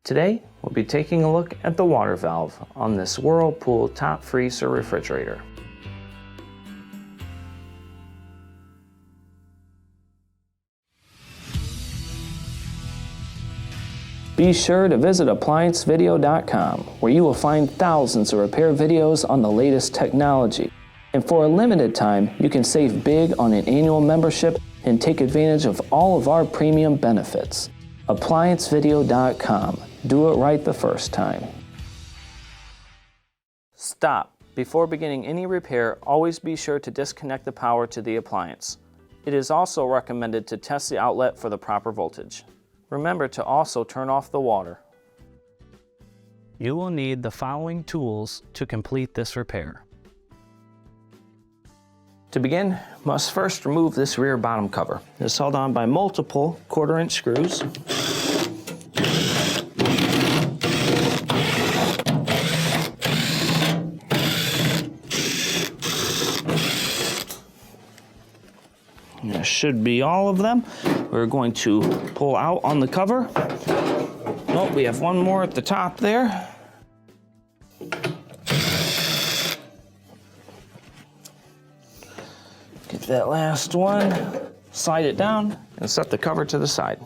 Today, we'll be taking a look at the water valve on this Whirlpool top freezer refrigerator. Be sure to visit ApplianceVideo.com, where you will find thousands of repair videos on the latest technology. And for a limited time, you can save big on an annual membership and take advantage of all of our premium benefits. ApplianceVideo.com. Do it right the first time. Stop. Before beginning any repair, always be sure to disconnect the power to the appliance. It is also recommended to test the outlet for the proper voltage. Remember to also turn off the water. You will need the following tools to complete this repair. To begin, must first remove this rear bottom cover. It's held on by multiple 1/4-inch screws. And there should be all of them. We're going to pull out on the cover. Nope, we have one more at the top there. Get that last one, slide it down, and set the cover to the side.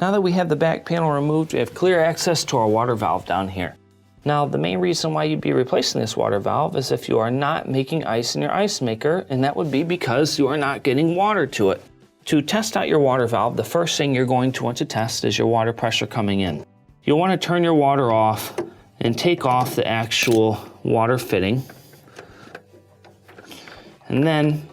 Now that we have the back panel removed, we have clear access to our water valve down here. Now, the main reason why you'd be replacing this water valve is if you are not making ice in your ice maker, and that would be because you are not getting water to it. To test out your water valve, the first thing you're going to want to test is your water pressure coming in. You'll want to turn your water off and take off the actual water fitting. And then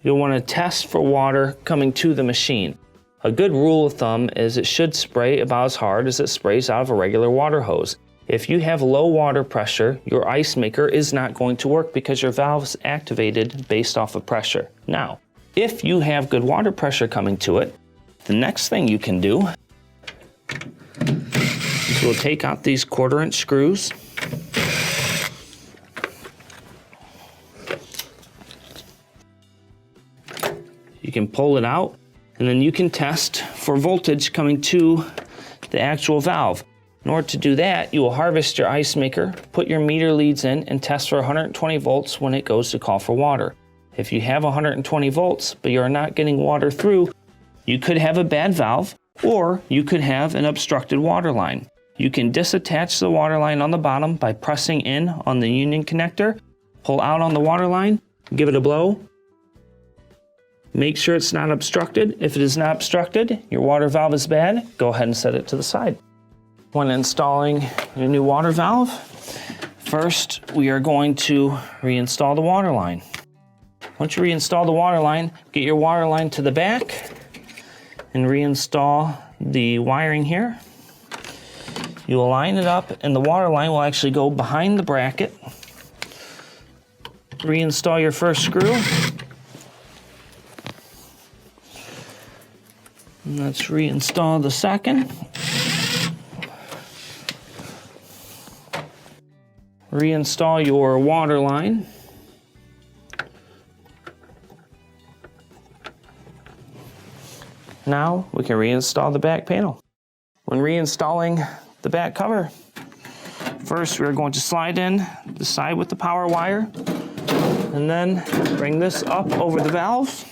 you'll want to test for water coming to the machine. A good rule of thumb is it should spray about as hard as it sprays out of a regular water hose. If you have low water pressure, your ice maker is not going to work because your valve is activated based off of pressure. Now, if you have good water pressure coming to it, the next thing you can do is we'll take out these 1/4-inch screws. You can pull it out, and then you can test for voltage coming to the actual valve. In order to do that, you will harvest your ice maker, put your meter leads in, and test for 120 volts when it goes to call for water. If you have 120 volts, but you're not getting water through, you could have a bad valve, or you could have an obstructed water line. You can disattach the water line on the bottom by pressing in on the union connector, pull out on the water line, give it a blow. Make sure it's not obstructed. If it is not obstructed, your water valve is bad, go ahead and set it to the side. When installing your new water valve, first we are going to reinstall the water line. Once you reinstall the water line, get your water line to the back and reinstall the wiring here. You will line it up and the water line will actually go behind the bracket. Reinstall your first screw. And let's reinstall the second. Reinstall your water line. Now we can reinstall the back panel. When reinstalling the back cover, first we're going to slide in the side with the power wire and then bring this up over the valve.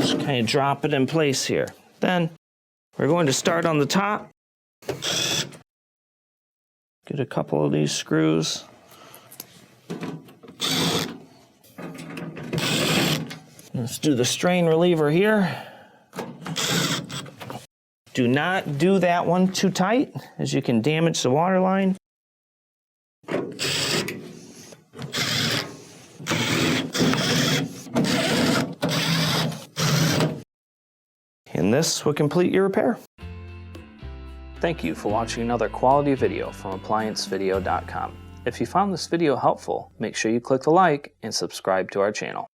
Just kind of drop it in place here. Then we're going to start on the top. Get a couple of these screws. Let's do the strain reliever here. Do not do that one too tight, as you can damage the water line. And this will complete your repair. Thank you for watching another quality video from ApplianceVideo.com. If you found this video helpful, make sure you click the like and subscribe to our channel.